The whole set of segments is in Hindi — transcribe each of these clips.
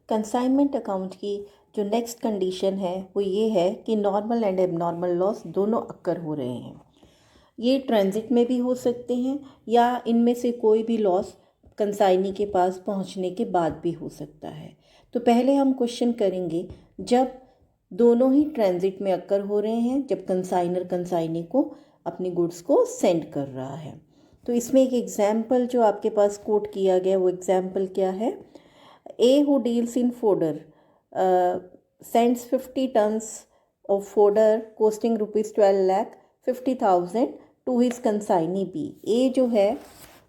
कंसाइनमेंट अकाउंट की जो नेक्स्ट कंडीशन है वो ये है कि नॉर्मल एंड एबनॉर्मल लॉस दोनों अक्कर हो रहे हैं। ये ट्रांजिट में भी हो सकते हैं या इनमें से कोई भी लॉस कंसाइनी के पास पहुंचने के बाद भी हो सकता है। तो पहले हम क्वेश्चन करेंगे जब दोनों ही ट्रांजिट में अक्कर हो रहे हैं, जब कंसाइनर कंसाइनी को अपनी गुड्स को सेंड कर रहा है। तो इसमें एक एग्जाम्पल जो आपके पास कोट किया गया वो एग्जाम्पल क्या है? A who deals in fodder sends 50 tons of fodder costing rupees 12 lakh 50,000 to his consignee B। A जो है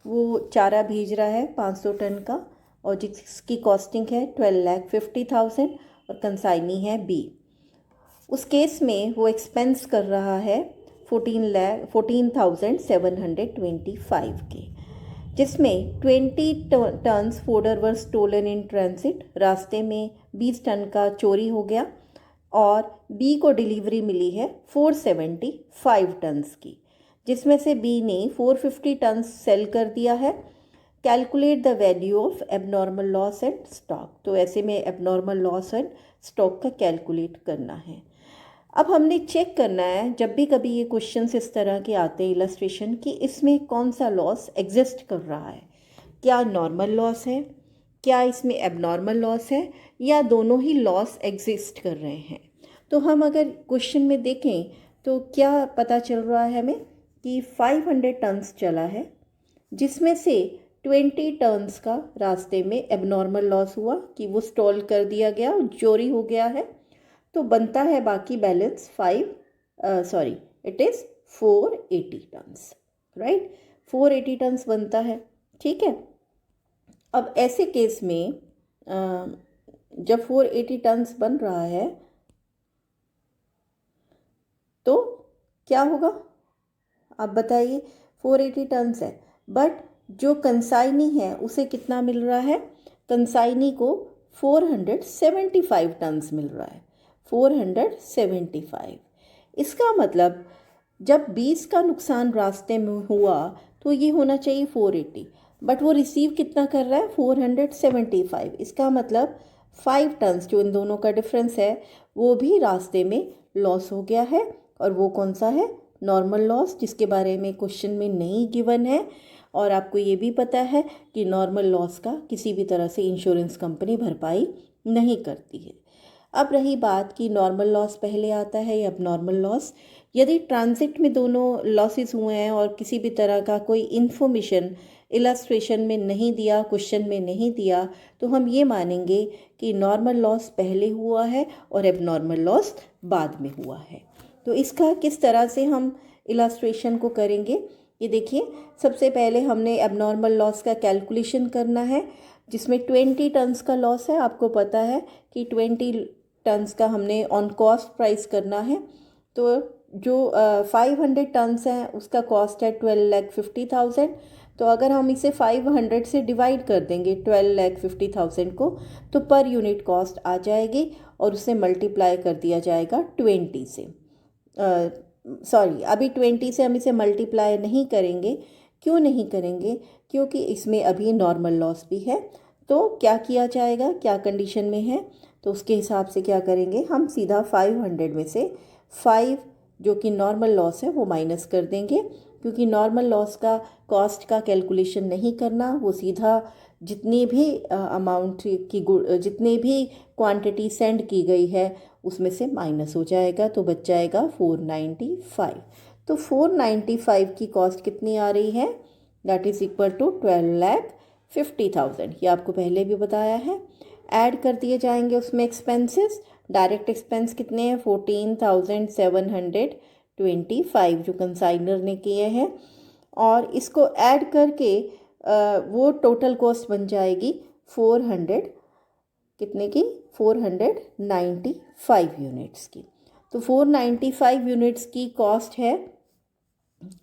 वो चारा भेज रहा है 500 टन का और जिसकी कॉस्टिंग है 12,50,000 और कंसाइनी है B। उस केस में वो एक्सपेंस कर रहा है 14,725 के, जिसमें 20 tons fodder were stolen in transit. रास्ते में 20 टन का चोरी हो गया और बी को डिलीवरी मिली है 475 टन्स की, जिसमें से बी ने 450 टन्स सेल कर दिया है। Calculate the value of abnormal loss and stock. तो ऐसे में एबनॉर्मल लॉस एंड स्टॉक का कैलकुलेट करना है। अब हमने चेक करना है, जब भी कभी ये क्वेश्चंस इस तरह के आते हैं इलस्ट्रेशन कि इसमें कौन सा लॉस एग्जिस्ट कर रहा है। क्या नॉर्मल लॉस है, क्या इसमें एबनॉर्मल लॉस है, या दोनों ही लॉस एग्जिस्ट कर रहे हैं। तो हम अगर क्वेश्चन में देखें तो क्या पता चल रहा है हमें कि 500 टन्स चला है, जिसमें से 20 टन्स का रास्ते में एबनॉर्मल लॉस हुआ कि वो स्टॉल कर दिया गया, चोरी हो गया है। तो बनता है बाकी बैलेंस 480 टन्स, राइट। 480 टन्स बनता है, ठीक है। अब ऐसे केस में जब 480 टन्स बन रहा है तो क्या होगा आप बताइए। 480 टन्स है, बट जो कंसाइनी है उसे कितना मिल रहा है? कंसाइनी को 475 टन्स मिल रहा है। 475। इसका मतलब जब 20 का नुकसान रास्ते में हुआ तो ये होना चाहिए 480, बट वो रिसीव कितना कर रहा है? 475। इसका मतलब 5 टन्स जो इन दोनों का डिफरेंस है वो भी रास्ते में लॉस हो गया है। और वो कौन सा है? नॉर्मल लॉस, जिसके बारे में क्वेश्चन में नहीं गिवन है। और आपको ये भी पता है कि नॉर्मल लॉस का किसी भी तरह से इंश्योरेंस कंपनी भरपाई नहीं करती है। अब रही बात कि नॉर्मल लॉस पहले आता है या एबनॉर्मल लॉस। यदि ट्रांजिट में दोनों लॉसेस हुए हैं और किसी भी तरह का कोई इन्फॉर्मेशन इलस्ट्रेशन में नहीं दिया, क्वेश्चन में नहीं दिया, तो हम ये मानेंगे कि नॉर्मल लॉस पहले हुआ है और एबनॉर्मल लॉस बाद में हुआ है। तो इसका किस तरह से हम इलस्ट्रेशन को करेंगे, ये देखिए। सबसे पहले हमने एबनॉर्मल लॉस का कैलकुलेशन करना है, जिसमें 20 टन्स का लॉस है। आपको पता है कि 20 टन्स का हमने ऑन कॉस्ट प्राइस करना है। तो जो 500 टन्स हैं उसका कॉस्ट है 12,50,000। तो अगर हम इसे 500 से डिवाइड कर देंगे 12,50,000 को, तो पर यूनिट कॉस्ट आ जाएगी और उसे मल्टीप्लाई कर दिया जाएगा 20 से। अभी 20 से हम इसे मल्टीप्लाई नहीं करेंगे। क्यों नहीं करेंगे? क्योंकि इसमें अभी नॉर्मल लॉस भी है। तो क्या किया जाएगा, क्या कंडीशन में है, तो उसके हिसाब से क्या करेंगे, हम सीधा 500 में से 5 जो कि नॉर्मल लॉस है वो माइनस कर देंगे। क्योंकि नॉर्मल लॉस का कॉस्ट का कैलकुलेशन नहीं करना, वो सीधा जितनी भी अमाउंट की जितनी भी क्वांटिटी सेंड की गई है उसमें से माइनस हो जाएगा, तो बच जाएगा 495। तो 495 की कॉस्ट कितनी आ रही है? That is equal to 12,50,000। ये आपको पहले भी बताया है। ऐड कर दिए जाएंगे उसमें एक्सपेंसेस। डायरेक्ट एक्सपेंस कितने हैं? 14,725 जो कंसाइनर ने किए हैं, और इसको ऐड करके वो टोटल कॉस्ट बन जाएगी 400 कितने की? 495 यूनिट्स की। तो 495 यूनिट्स की कॉस्ट है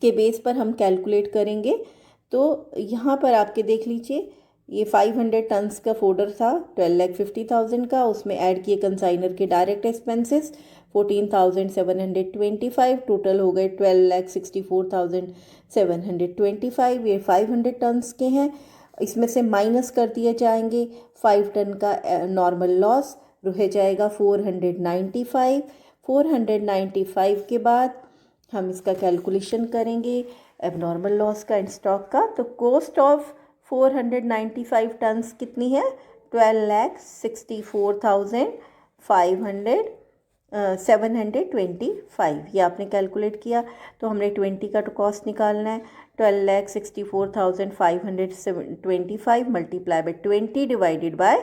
के बेस पर हम कैलकुलेट करेंगे। तो यहाँ पर आपके देख लीजिए, ये 500 टन्स का फोल्डर था 12,50,000 का, उसमें ऐड किए कंसाइनर के डायरेक्ट एक्सपेंसेस 14,725, टोटल हो गए 12,64,725। ये 500 टन्स के हैं। इसमें से माइनस कर दिए जाएंगे 5 टन का नॉर्मल लॉस, रह जाएगा 495। 495 के बाद हम इसका कैलकुलेशन करेंगे एबनॉर्मल लॉस का एंड स्टॉक का। तो कॉस्ट ऑफ 495 टन्स कितनी है? 12,64,725। ये आपने कैलकुलेट किया तो हमने 20 का तो कॉस्ट निकालना है। 12,64,525 मल्टीप्लाई बाई 20 डिवाइडेड बाय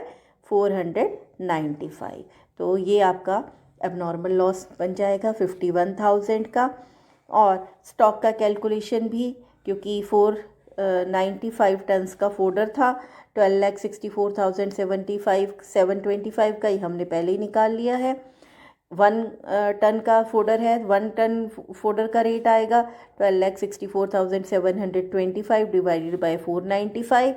495। तो ये आपका एबनॉर्मल लॉस बन जाएगा 51,000 का। और स्टॉक का कैलकुलेशन भी, क्योंकि 495 टन्स का फोल्डर था, 12,64,725 का ही हमने पहले ही निकाल लिया है। 1 टन का फोल्डर है, 1 टन फोल्डर का रेट आएगा 12,64,725 डिवाइडेड बाय 495।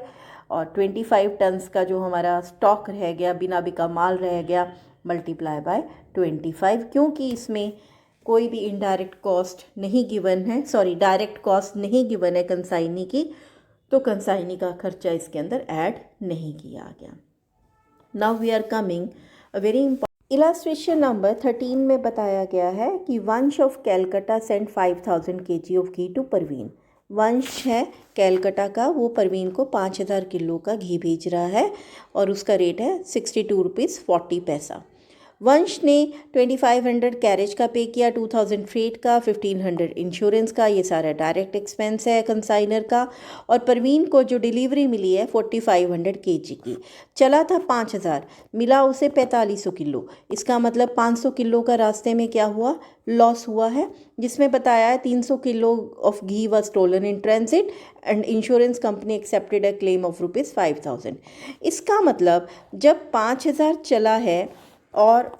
और 25 टन्स का जो हमारा स्टॉक रह गया, बिना बिका माल रह गया, मल्टीप्लाई बाय 25। क्योंकि इसमें कोई भी इनडायरेक्ट कॉस्ट नहीं गिवन है, सॉरी डायरेक्ट कॉस्ट नहीं गिवन है कंसाइनी की, तो कंसाइनी का खर्चा इसके अंदर ऐड नहीं किया गया। Now we are coming a very important illustration number 13 में बताया गया है कि Vansh of Calcutta send 5,000 kg of ghee to Parveen. Vansh है कैलकाटा का, वो परवीन को 5,000 किलो का घी भेज रहा है और उसका रेट है 62 रुपीज़ 40 पैसा। वंश ने 2500 कैरेज का पे किया, 2000 फ्रेट का, 1500 इंश्योरेंस का, ये सारा डायरेक्ट एक्सपेंस है कंसाइनर का। और परवीन को जो डिलीवरी मिली है 4500 kg की, चला था 5000, मिला उसे 4500 किलो। इसका मतलब 500 किलो का रास्ते में क्या हुआ? लॉस हुआ है, जिसमें बताया है 300 kilo of ghee was stolen in transit and insurance company accepted a claim of ₹5000। इसका मतलब जब 5000 चला है और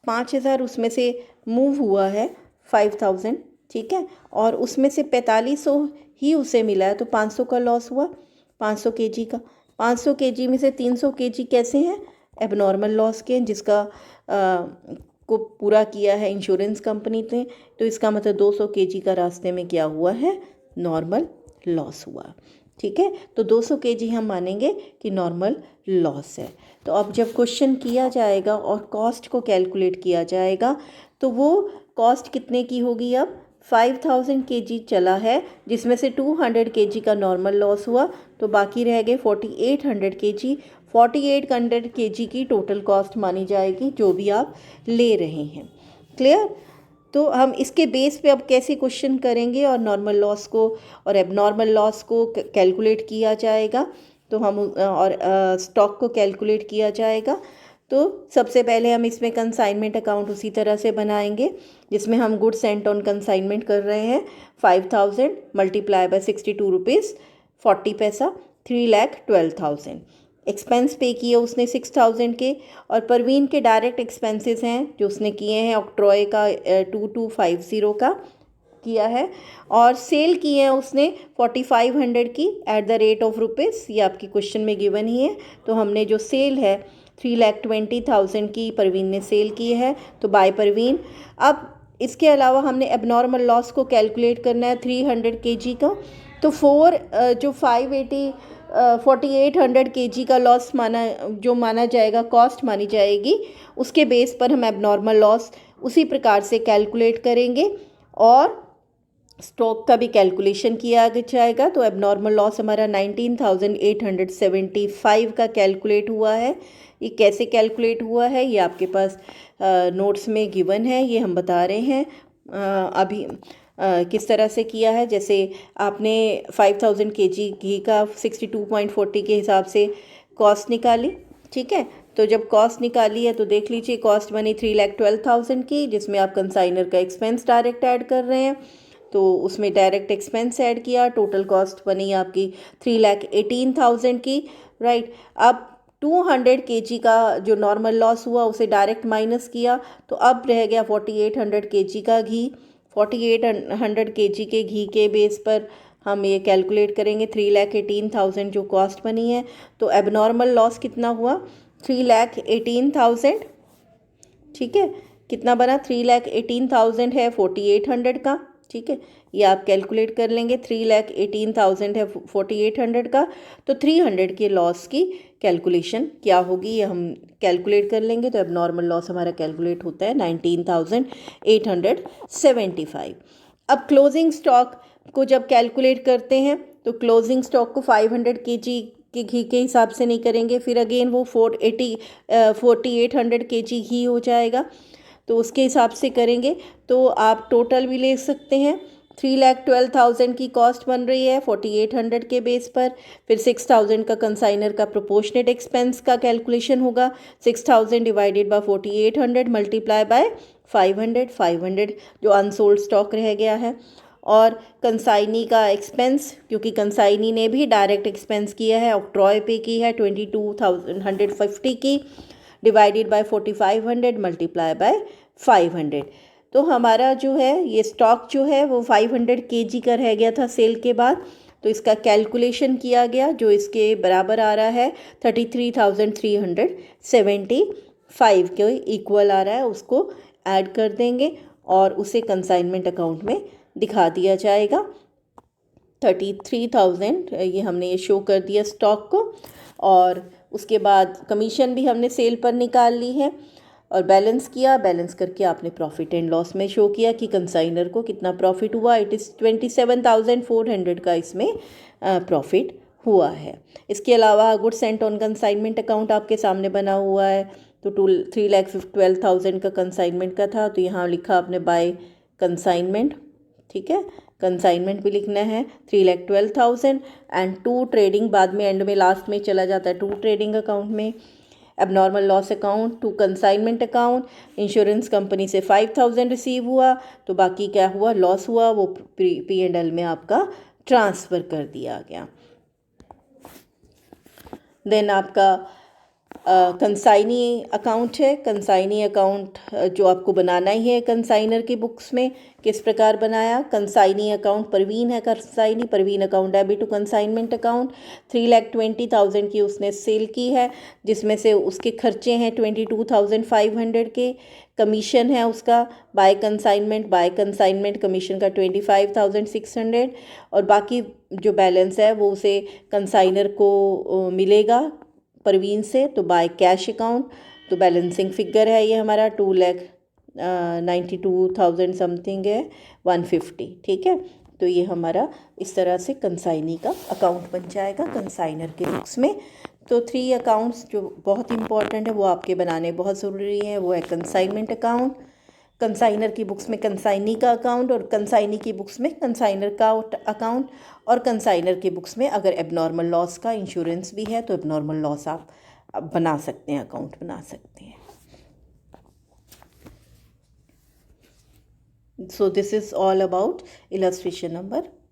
5,000 उसमें से मूव हुआ है 5,000, ठीक है, और उसमें से 4500 ही उसे मिला है, तो 500 का लॉस हुआ, 500 kg का। 500 kg में से 300 kg कैसे हैं? एबनॉर्मल लॉस के, जिसका को पूरा किया है इंश्योरेंस कंपनी ने। तो इसका मतलब 200 kg का रास्ते में क्या हुआ है? नॉर्मल लॉस हुआ, ठीक है। तो 200 kg हम मानेंगे कि नॉर्मल लॉस है। तो अब जब क्वेश्चन किया जाएगा और कॉस्ट को कैलकुलेट किया जाएगा, तो वो कॉस्ट कितने की होगी? अब 5,000 kg चला है, जिसमें से 200 kg का नॉर्मल लॉस हुआ, तो बाकी रह गए 4800 kg। 4800 kg की टोटल कॉस्ट मानी जाएगी जो भी आप ले रहे हैं। क्लियर? तो हम इसके बेस पे अब कैसे क्वेश्चन करेंगे और नॉर्मल लॉस को और एबनॉर्मल लॉस को कैलकुलेट किया जाएगा, तो हम और स्टॉक को कैलकुलेट किया जाएगा। तो सबसे पहले हम इसमें कंसाइनमेंट अकाउंट उसी तरह से बनाएंगे जिसमें हम गुड्स सेंट ऑन कंसाइनमेंट कर रहे हैं। 5,000 मल्टीप्लाई बाय 62 रुपीज़ 40 पैसा, 3,12,000। एक्सपेंस पे किए उसने 6,000 के, और परवीन के डायरेक्ट एक्सपेंसेस हैं जो उसने किए हैं, ऑक्ट्रॉय का 2250 का किया है, और सेल की है उसने 4500 की at the rate of rupees. ये आपकी क्वेश्चन में गिवन ही है। तो हमने जो सेल है 3,20,000 की परवीन ने सेल की है, तो बाय परवीन। अब इसके अलावा हमने एबनॉर्मल लॉस को कैलकुलेट करना है 300 kg का। तो 4,800 kg का लॉस माना जाएगा, कॉस्ट मानी जाएगी, उसके बेस पर हम एबनॉर्मल लॉस उसी प्रकार से कैलकुलेट करेंगे और स्टॉक का भी कैलकुलेशन किया जाएगा। तो एबनॉर्मल लॉस हमारा 19,875 का कैलकुलेट हुआ है। ये कैसे कैलकुलेट हुआ है ये आपके पास नोट्स में गिवन है, ये हम बता रहे हैं अभी किस तरह से किया है। जैसे आपने 5,000 kg घी का 62.40 के हिसाब से कॉस्ट निकाली, ठीक है। तो जब कॉस्ट निकाली है तो देख लीजिए कॉस्ट बनी 3,12,000 की, जिसमें आप कंसाइनर का एक्सपेंस डायरेक्ट ऐड कर रहे हैं, तो उसमें डायरेक्ट एक्सपेंस ऐड किया, टोटल कॉस्ट बनी आपकी 3,18,000 की, राइट। अब 200 kg का जो नॉर्मल लॉस हुआ उसे डायरेक्ट माइनस किया, तो अब रह गया 4,800 kg का घी। 4,800 kg के घी के बेस पर हम ये कैलकुलेट करेंगे 3,18,000 जो कॉस्ट बनी है। तो एबनॉर्मल लॉस कितना हुआ? 3,18,000, ठीक है। कितना बना? 3,18,000 है 4,800 का, ठीक है, ये आप कैलकुलेट कर लेंगे। 3,18,000 है 4,800 का, तो 300 के लॉस की कैलकुलेशन क्या होगी ये हम कैलकुलेट कर लेंगे। तो एबनॉर्मल लॉस हमारा कैलकुलेट होता है 19,875। अब क्लोजिंग स्टॉक को जब कैलकुलेट करते हैं तो क्लोजिंग स्टॉक को 500 kg के घी के हिसाब से नहीं करेंगे, फिर अगेन वो 4,800 kg घी हो जाएगा, तो उसके हिसाब से करेंगे। तो आप टोटल भी ले सकते हैं। 3,12,000 की कॉस्ट बन रही है 4,800 के बेस पर। फिर 6,000 का कंसाइनर का प्रोपोर्शनेट एक्सपेंस का कैलकुलेशन होगा। 6,000 डिवाइडेड बाय 4,800 मल्टीप्लाई बाय 500 जो अनसोल्ड स्टॉक रह गया है। और कंसाइनी का एक्सपेंस, क्योंकि कंसाइनी ने भी डायरेक्ट एक्सपेंस किया है, ऑक्ट्रॉय पे की है 22,150 की, डिवाइडेड बाय 4,500 मल्टीप्लाई बाय 500। तो हमारा जो है ये स्टॉक जो है वो 500 kg का रह गया था सेल के बाद, तो इसका कैलकुलेशन किया गया जो इसके बराबर आ रहा है 33,375 के इक्वल आ रहा है। उसको ऐड कर देंगे और उसे कंसाइनमेंट अकाउंट में दिखा दिया जाएगा। 33,000 ये हमने ये शो कर दिया स्टॉक को, और उसके बाद कमीशन भी हमने सेल पर निकाल ली है और बैलेंस किया। बैलेंस करके आपने प्रॉफिट एंड लॉस में शो किया कि कंसाइनर को कितना प्रॉफिट हुआ। इट इज़ 27,400 का इसमें प्रॉफिट हुआ है। इसके अलावा goods Saint on consignment account आपके सामने बना हुआ है, तो 3,12,000 का कंसाइनमेंट का था, तो यहाँ लिखा आपने बाय कंसाइनमेंट, ठीक है, कंसाइनमेंट भी लिखना है 3,12,000 एंड टू ट्रेडिंग, बाद में एंड में लास्ट में चला जाता है टू ट्रेडिंग अकाउंट में। Abnormal loss account to consignment account, insurance company से 5,000 रिसीव हुआ, तो बाकी क्या हुआ, लॉस हुआ, वो P&L में आपका ट्रांसफ़र कर दिया गया। देन आपका कंसाइनी अकाउंट है। कंसाइनी अकाउंट जो आपको बनाना ही है कंसाइनर की बुक्स में। किस प्रकार बनाया, कंसाइनी अकाउंट परवीन है, consignee Parveen account debit to consignment account. 3,20,000 की उसने सेल की है, जिसमें से उसके खर्चे हैं 22,500 के, कमीशन है उसका बाय कंसाइनमेंट कमीशन का 25,600, और बाकी जो बैलेंस है वो उसे कंसाइनर को मिलेगा परवीन से, तो बाय कैश अकाउंट। तो बैलेंसिंग फिगर है ये हमारा 2,92,000 समथिंग है 150, ठीक है। तो ये हमारा इस तरह से कंसाइनी का अकाउंट बन जाएगा कंसाइनर के बुक्स में। तो 3 अकाउंट्स जो बहुत इंपॉर्टेंट है वो आपके बनाने बहुत ज़रूरी है, वो है कंसाइनमेंट अकाउंट, कंसाइनर की बुक्स में कंसाइनी का अकाउंट, और कंसाइनी की बुक्स में कंसाइनर का अकाउंट, और कंसाइनर की बुक्स में अगर एबनॉर्मल लॉस का इंश्योरेंस भी है तो एबनॉर्मल लॉस आप बना सकते हैं, अकाउंट बना सकते हैं। So this is all about illustration number